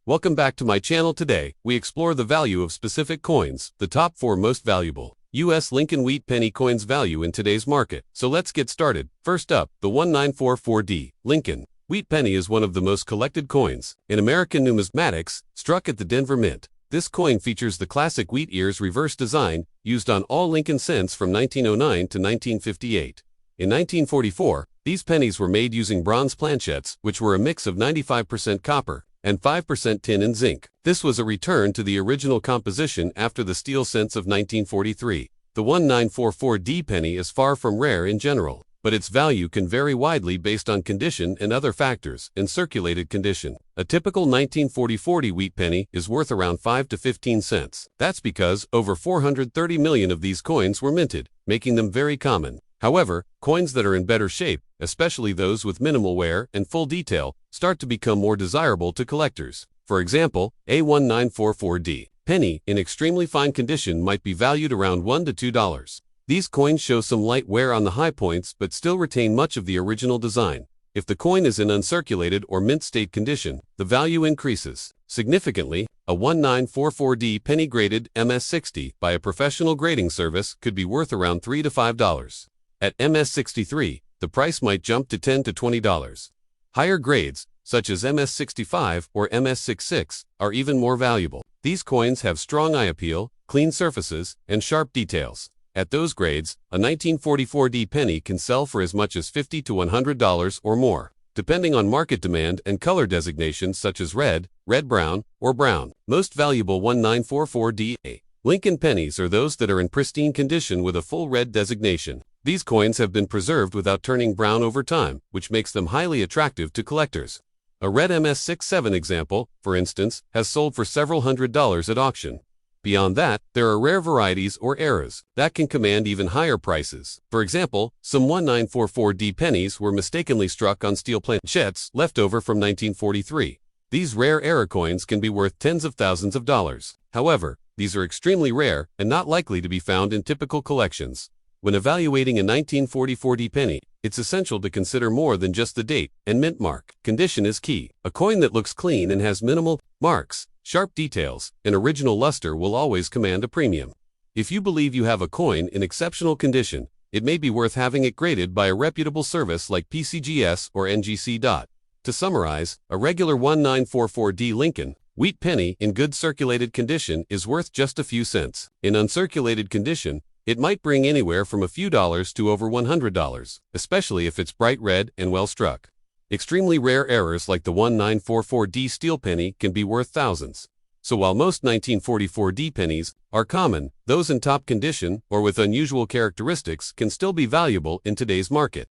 Welcome back to my channel. Today, we explore the value of specific coins, the top 4 most valuable U.S. Lincoln Wheat Penny coins value in today's market. So let's get started. First up, the 1944D Lincoln Wheat Penny is one of the most collected coins in American numismatics, struck at the Denver Mint. This coin features the classic wheat ears reverse design, used on all Lincoln cents from 1909 to 1958. In 1944, these pennies were made using bronze planchettes, which were a mix of 95% copper and 5% tin and zinc. This was a return to the original composition after the steel cents of 1943. The 1944D penny is far from rare in general, but its value can vary widely based on condition and other factors, and circulated condition. A typical 1940 wheat penny is worth around 5 to 15 cents. That's because over 430 million of these coins were minted, making them very common. However, coins that are in better shape, especially those with minimal wear and full detail, start to become more desirable to collectors. For example, a 1944D penny in extremely fine condition might be valued around $1 to $2. These coins show some light wear on the high points but still retain much of the original design. If the coin is in uncirculated or mint state condition, the value increases significantly. A 1944D penny graded MS60 by a professional grading service could be worth around $3 to $5. At MS63, the price might jump to $10 to $20. Higher grades, such as MS65 or MS66, are even more valuable. These coins have strong eye appeal, clean surfaces, and sharp details. At those grades, a 1944D penny can sell for as much as $50 to $100 or more, depending on market demand and color designations such as red, red-brown, or brown. Most valuable 1944D Lincoln pennies are those that are in pristine condition with a full red designation. These coins have been preserved without turning brown over time, which makes them highly attractive to collectors. A red MS67 example, for instance, has sold for several $100s at auction. Beyond that, there are rare varieties or eras that can command even higher prices. For example, some 1944D pennies were mistakenly struck on steel planchettes left over from 1943. These rare era coins can be worth tens of thousands of dollars. However, these are extremely rare and not likely to be found in typical collections. When evaluating a 1944D penny, it's essential to consider more than just the date and mint mark. Condition is key. A coin that looks clean and has minimal marks, sharp details, and original luster will always command a premium. If you believe you have a coin in exceptional condition, it may be worth having it graded by a reputable service like PCGS or NGC. To summarize, a regular 1944D Lincoln Wheat penny in good circulated condition is worth just a few cents. In uncirculated condition, it might bring anywhere from a few dollars to over $100, especially if it's bright red and well struck. Extremely rare errors like the 1944D steel penny can be worth thousands. So while most 1944D pennies are common, those in top condition or with unusual characteristics can still be valuable in today's market.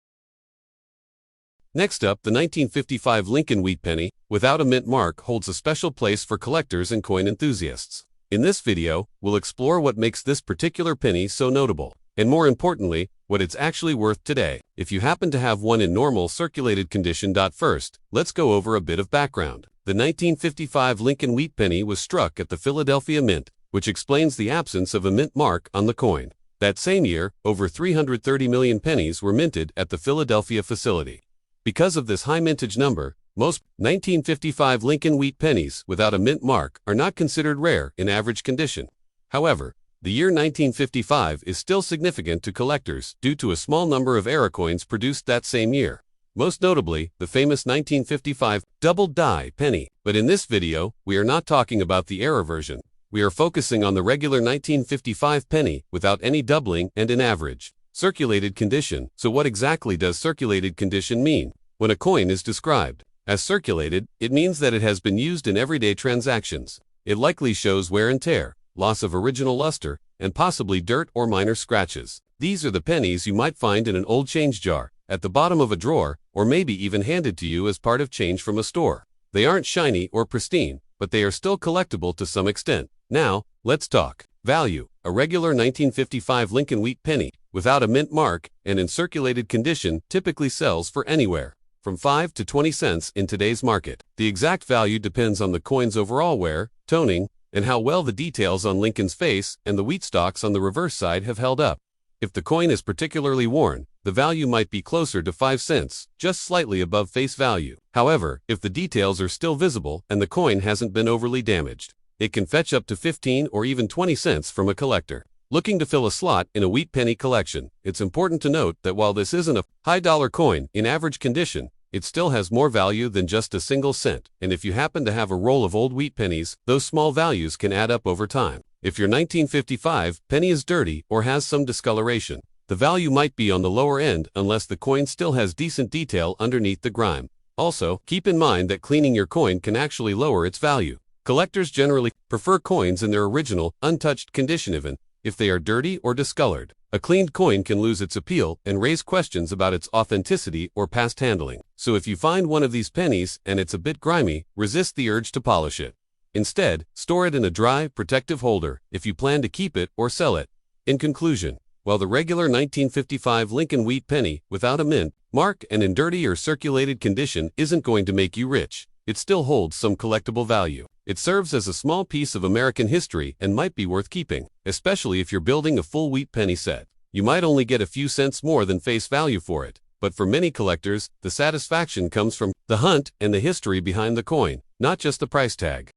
Next up, the 1955 Lincoln Wheat Penny, without a mint mark, holds a special place for collectors and coin enthusiasts. In this video, we'll explore what makes this particular penny so notable, and more importantly, what it's actually worth today. If you happen to have one in normal circulated condition. First, let's go over a bit of background. The 1955 Lincoln Wheat Penny was struck at the Philadelphia Mint, which explains the absence of a mint mark on the coin. That same year, over 330 million pennies were minted at the Philadelphia facility. Because of this high mintage number, most 1955 Lincoln Wheat pennies without a mint mark are not considered rare in average condition. However, the year 1955 is still significant to collectors due to a small number of era coins produced that same year. Most notably, the famous 1955 double die penny. But in this video, we are not talking about the era version. We are focusing on the regular 1955 penny without any doubling and in average circulated condition. So what exactly does circulated condition mean? When a coin is described as circulated, it means that it has been used in everyday transactions. It likely shows wear and tear, loss of original luster, and possibly dirt or minor scratches. These are the pennies you might find in an old change jar, at the bottom of a drawer, or maybe even handed to you as part of change from a store. They aren't shiny or pristine, but they are still collectible to some extent. Now, let's talk value. A regular 1955 Lincoln Wheat penny, without a mint mark and in circulated condition, typically sells for anywhere from 5 to 20 cents in today's market. The exact value depends on the coin's overall wear, toning, and how well the details on Lincoln's face and the wheat stalks on the reverse side have held up. If the coin is particularly worn, the value might be closer to 5 cents, just slightly above face value. However, if the details are still visible and the coin hasn't been overly damaged, it can fetch up to 15 or even 20 cents from a collector. Looking to fill a slot in a wheat penny collection, it's important to note that while this isn't a high-dollar coin in average condition, it still has more value than just a single cent, and if you happen to have a roll of old wheat pennies, those small values can add up over time. If your 1955 penny is dirty or has some discoloration, the value might be on the lower end unless the coin still has decent detail underneath the grime. Also, keep in mind that cleaning your coin can actually lower its value. Collectors generally prefer coins in their original, untouched condition even if they are dirty or discolored. A cleaned coin can lose its appeal and raise questions about its authenticity or past handling. So if you find one of these pennies and it's a bit grimy, resist the urge to polish it. Instead, store it in a dry, protective holder if you plan to keep it or sell it. In conclusion, while the regular 1955 Lincoln wheat penny without a mint mark and in dirty or circulated condition isn't going to make you rich, it still holds some collectible value. It serves as a small piece of American history and might be worth keeping, especially if you're building a full wheat penny set. You might only get a few cents more than face value for it, but for many collectors, the satisfaction comes from the hunt and the history behind the coin, not just the price tag.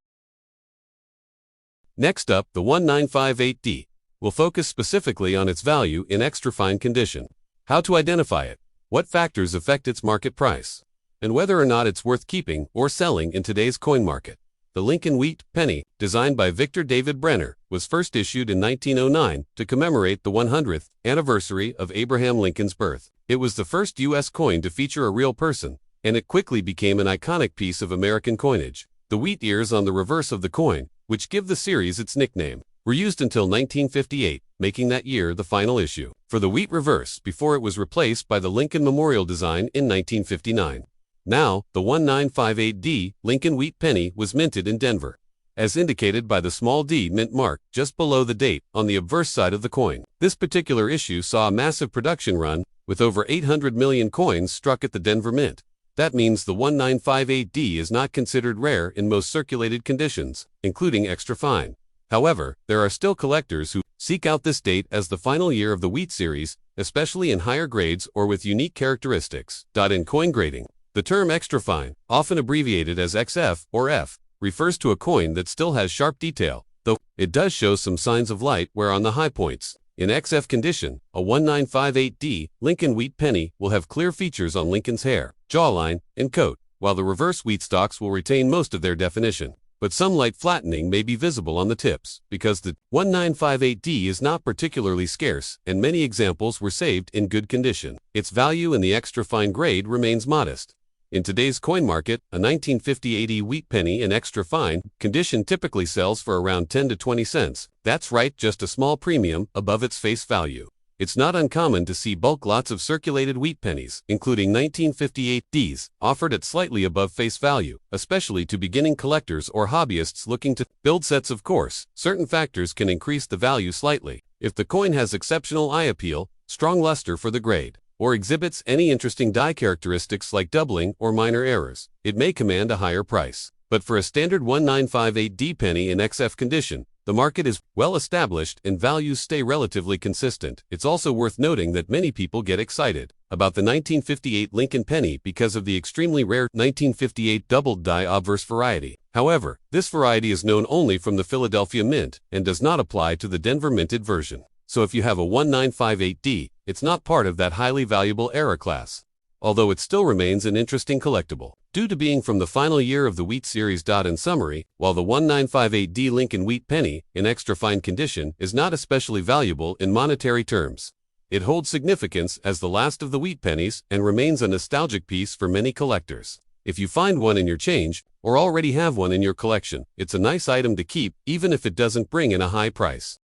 Next up, the 1958D. We'll focus specifically on its value in extra fine condition. How to identify it, what factors affect its market price, and whether or not it's worth keeping or selling in today's coin market. The Lincoln wheat penny, designed by Victor David Brenner, was first issued in 1909 to commemorate the 100th anniversary of Abraham Lincoln's birth. It was the first U.S. coin to feature a real person, and it quickly became an iconic piece of American coinage. The wheat ears on the reverse of the coin, which give the series its nickname, were used until 1958, making that year the final issue for the wheat reverse before it was replaced by the Lincoln Memorial design in 1959. Now, the 1958D Lincoln wheat penny was minted in Denver, as indicated by the small d mint mark just below the date on the obverse side of the coin. This particular issue saw a massive production run, with over 800 million coins struck at the Denver Mint. That means the 1958D is not considered rare in most circulated conditions, including extra fine. However, there are still collectors who seek out this date as the final year of the wheat series, especially in higher grades or with unique characteristics. In coin grading, the term extra fine, often abbreviated as XF or F, refers to a coin that still has sharp detail, though it does show some signs of light wear on the high points. In XF condition, a 1958D Lincoln wheat penny will have clear features on Lincoln's hair, jawline, and coat, while the reverse wheat stalks will retain most of their definition. But some light flattening may be visible on the tips, because the 1958D is not particularly scarce, and many examples were saved in good condition. Its value in the extra fine grade remains modest. In today's coin market, a 1958 wheat penny in extra fine condition typically sells for around 10 to 20 cents. That's right, just a small premium above its face value. It's not uncommon to see bulk lots of circulated wheat pennies, including 1958Ds, offered at slightly above face value, especially to beginning collectors or hobbyists looking to build sets. Of course, certain factors can increase the value slightly. If the coin has exceptional eye appeal, strong luster for the grade, or exhibits any interesting die characteristics like doubling or minor errors, it may command a higher price. But for a standard 1958D penny in XF condition, the market is well established and values stay relatively consistent. It's also worth noting that many people get excited about the 1958 Lincoln penny because of the extremely rare 1958 doubled die obverse variety. However, this variety is known only from the Philadelphia Mint and does not apply to the Denver minted version. So if you have a 1958D, it's not part of that highly valuable era class, although it still remains an interesting collectible, due to being from the final year of the wheat series. In summary, while the 1958D Lincoln wheat penny, in extra fine condition, is not especially valuable in monetary terms, it holds significance as the last of the wheat pennies and remains a nostalgic piece for many collectors. If you find one in your change, or already have one in your collection, it's a nice item to keep, even if it doesn't bring in a high price.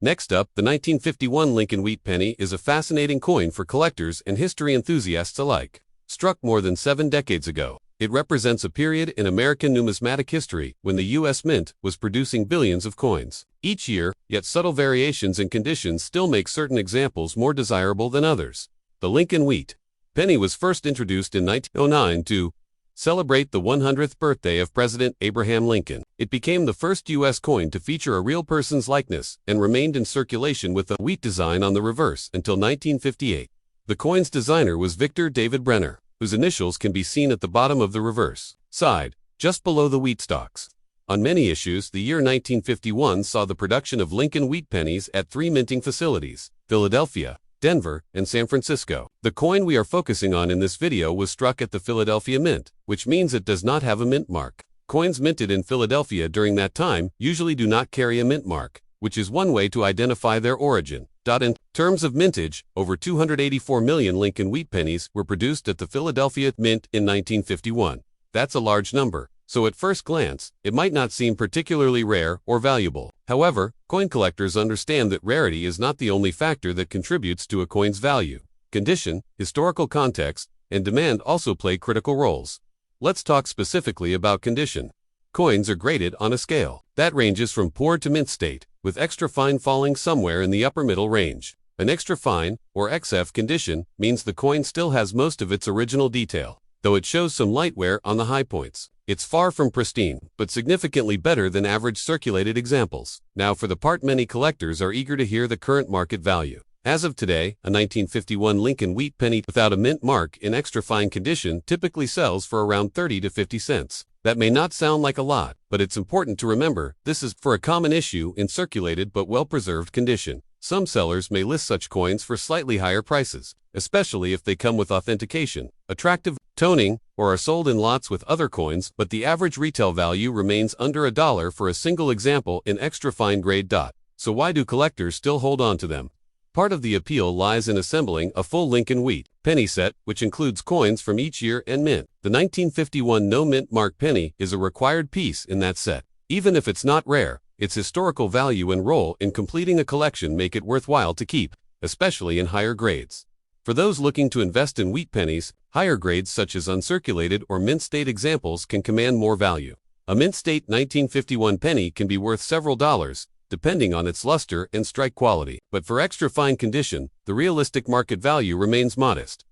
Next up, the 1951 Lincoln wheat penny is a fascinating coin for collectors and history enthusiasts alike. Struck more than 7 decades ago, it represents a period in American numismatic history when the U.S. Mint was producing billions of coins each year, yet subtle variations in conditions still make certain examples more desirable than others. The Lincoln wheat penny was first introduced in 1909 to celebrate the 100th birthday of President Abraham Lincoln. It became the first U.S. coin to feature a real person's likeness and remained in circulation with a wheat design on the reverse until 1958. The coin's designer was Victor David Brenner, whose initials can be seen at the bottom of the reverse side, just below the wheat stalks. On many issues, the year 1951 saw the production of Lincoln wheat pennies at 3 minting facilities: Philadelphia, Denver, and San Francisco. The coin we are focusing on in this video was struck at the Philadelphia Mint, which means it does not have a mint mark. Coins minted in Philadelphia during that time usually do not carry a mint mark, which is one way to identify their origin. In terms of mintage, over 284 million Lincoln wheat pennies were produced at the Philadelphia Mint in 1951. That's a large number, so at first glance, it might not seem particularly rare or valuable. However, coin collectors understand that rarity is not the only factor that contributes to a coin's value. Condition, historical context, and demand also play critical roles. Let's talk specifically about condition. Coins are graded on a scale that ranges from poor to mint state, with extra fine falling somewhere in the upper middle range. An extra fine, or XF condition, means the coin still has most of its original detail, though it shows some light wear on the high points. It's far from pristine, but significantly better than average circulated examples. Now for the part many collectors are eager to hear: the current market value. As of today, a 1951 Lincoln wheat penny without a mint mark in extra fine condition typically sells for around 30 to 50 cents. That may not sound like a lot, but it's important to remember this is for a common issue in circulated but well-preserved condition. Some sellers may list such coins for slightly higher prices, especially if they come with authentication, attractive toning, or are sold in lots with other coins, but the average retail value remains under $1 for a single example in extra fine grade. So why do collectors still hold on to them? Part of the appeal lies in assembling a full Lincoln wheat penny set, which includes coins from each year and mint. The 1951 no mint mark penny is a required piece in that set. Even if it's not rare, its historical value and role in completing a collection make it worthwhile to keep, especially in higher grades. For those looking to invest in wheat pennies, higher grades such as uncirculated or mint state examples can command more value. A mint state 1951 penny can be worth several dollars, depending on its luster and strike quality. But for extra fine condition, the realistic market value remains modest.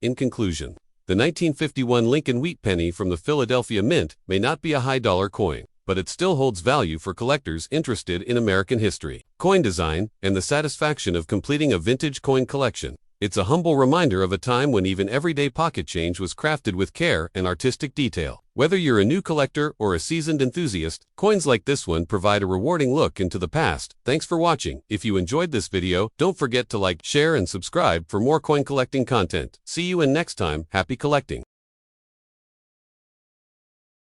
In conclusion, the 1951 Lincoln wheat penny from the Philadelphia Mint may not be a high dollar coin, but it still holds value for collectors interested in American history, coin design, and the satisfaction of completing a vintage coin collection. It's a humble reminder of a time when even everyday pocket change was crafted with care and artistic detail. Whether you're a new collector or a seasoned enthusiast, coins like this one provide a rewarding look into the past. Thanks for watching. If you enjoyed this video, don't forget to like, share, and subscribe for more coin collecting content. See you in next time. Happy collecting!